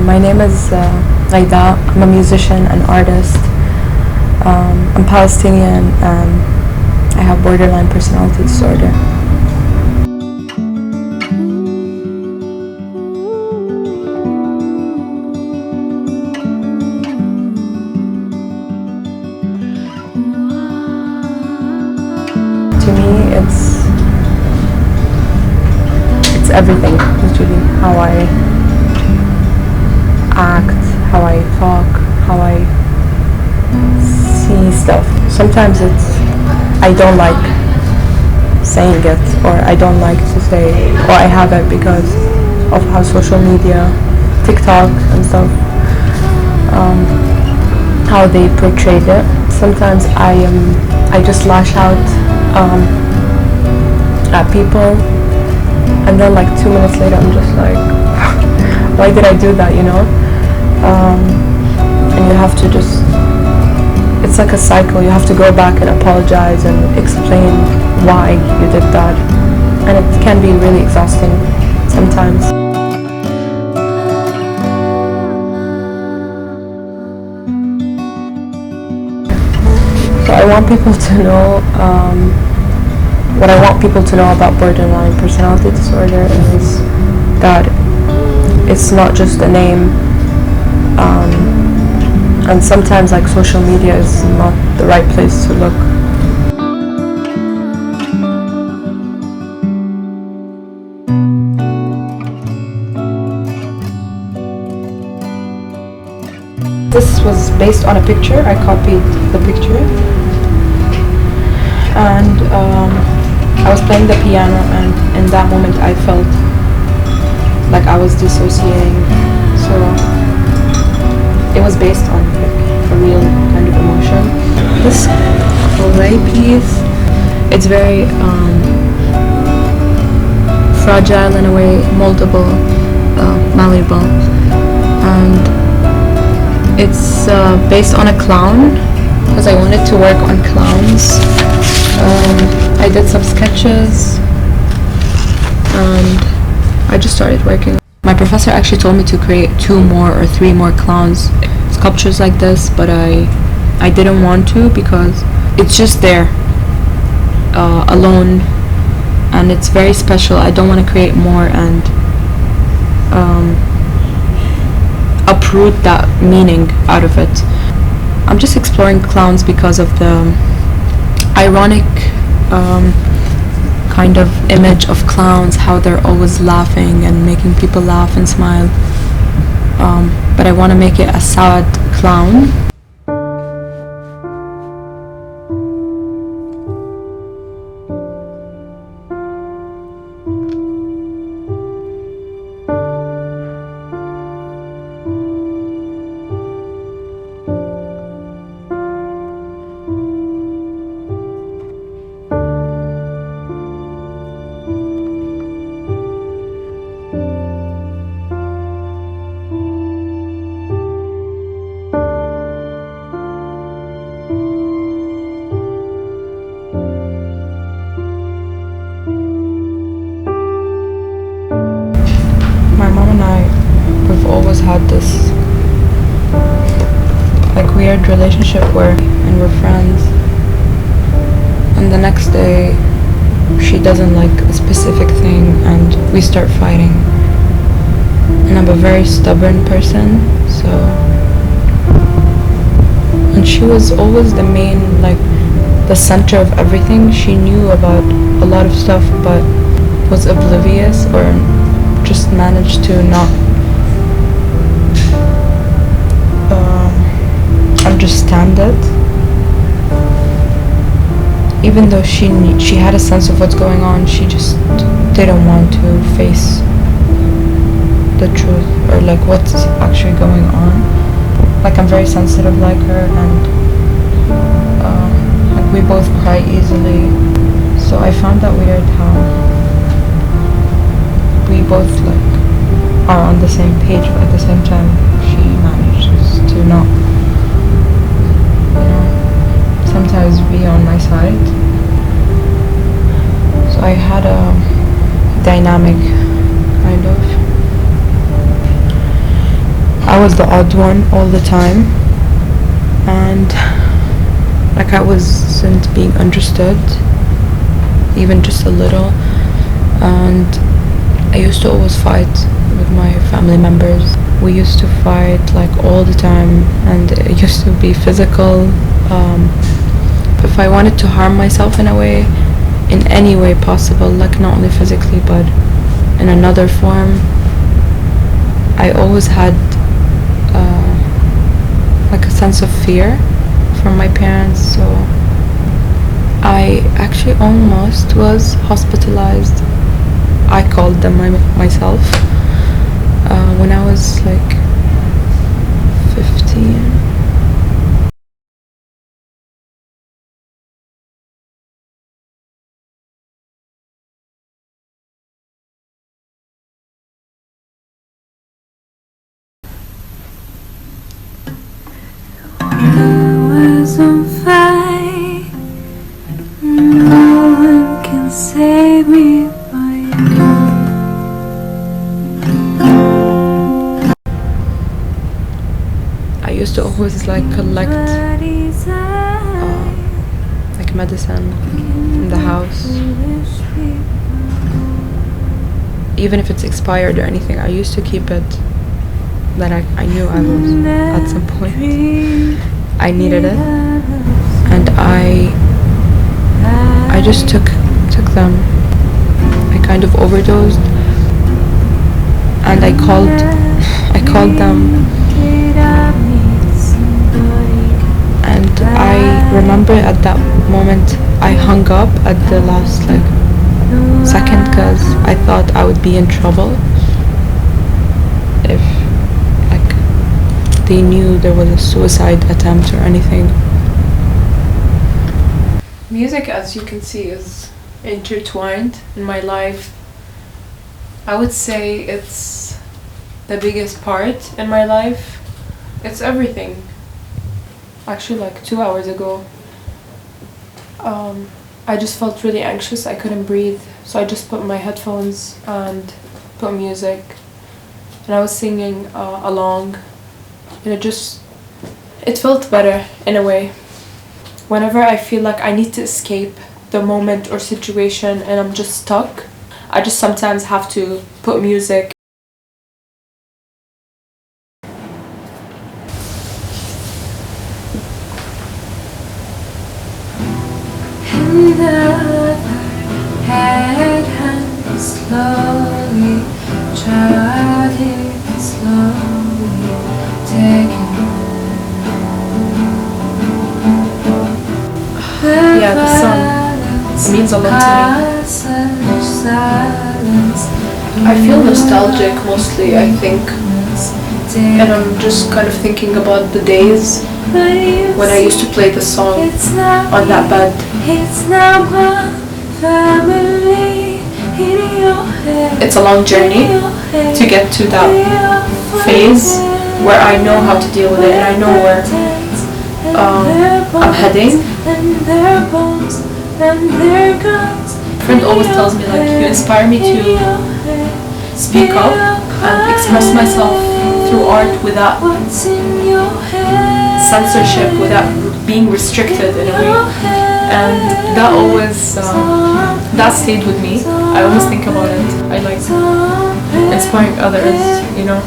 My name is Ghaida. I'm a musician and artist. I'm Palestinian and I have borderline personality disorder. To me, it's everything, literally. How I act, how I talk, how I see stuff. Sometimes I don't like saying it, or I don't like to say, or I have it because of how social media, TikTok and stuff, how they portrayed it. Sometimes I just lash out at people, and then like 2 minutes later I'm just like, why did I do that, you know? And you have to just, it's like a cycle. You have to go back and apologize and explain why you did that, and it can be really exhausting sometimes. So I want people to know, what I want people to know about borderline personality disorder is that it's not just a name, and sometimes like social media is not the right place to look. This was based on a picture. I copied the picture, and I was playing the piano, and in that moment I felt like I was dissociating. So it was based on like a real kind of emotion. This clay piece, it's very fragile in a way, moldable, malleable, and it's based on a clown because I wanted to work on clowns. I did some sketches and I just started working. My professor actually told me to create 2 more or 3 more clowns, sculptures like this, but I didn't want to because it's just there alone, and it's very special. I don't want to create more and uproot that meaning out of it. I'm just exploring clowns because of the ironic kind of image of clowns, how they're always laughing and making people laugh and smile, but I want to make it a sad clown. We've always had this like weird relationship where we're friends, and the next day she doesn't like a specific thing and we start fighting, and I'm a very stubborn person, so, and she was always the main, like the center of everything. She knew about a lot of stuff but was oblivious or just managed to not understand it, even though she had a sense of what's going on. She just didn't want to face the truth or like what's actually going on. Like I'm very sensitive like her, and like we both cry easily, so I found that weird how we both like are on the same page, but at the same time she manages to not, sometimes be on my side. So I had a dynamic kind of. I was the odd one all the time, and like I wasn't being understood, even just a little. And I used to always fight with my family members. We used to fight like all the time, and it used to be physical. If I wanted to harm myself in a way, in any way possible, like not only physically but in another form, I always had like a sense of fear from my parents. So I actually almost was hospitalized. I called them myself when I was like 15. I was on fire, no one can save me but you. I used to always like collect like medicine in the house, even if it's expired or anything. I used to keep it, that I knew I was at some point I needed it, and I just took them. I kind of overdosed, and I called them, and I remember at that moment I hung up at the last like second, because I thought I would be in trouble if like they knew there was a suicide attempt or anything. Music, as you can see, is intertwined in my life. I would say it's the biggest part in my life. It's everything. Actually, like 2 hours ago, I just felt really anxious. I couldn't breathe, so I just put my headphones and put music, and I was singing along, and it felt better in a way. Whenever I feel like I need to escape the moment or situation and I'm just stuck, I just sometimes have to put music. And the other hand slowly trotting, slowly taking. Yeah, the song means a lot to me. I feel nostalgic mostly, I think, and I'm just kind of thinking about the days when I used to play the song on that bed. It's a long journey to get to that phase where I know how to deal with it and I know where I'm heading. A friend always tells me, like, you inspire me to speak up and express myself through art without censorship, without being restricted in a way. And that always that stayed with me. I always think about it. I like inspiring others, you know.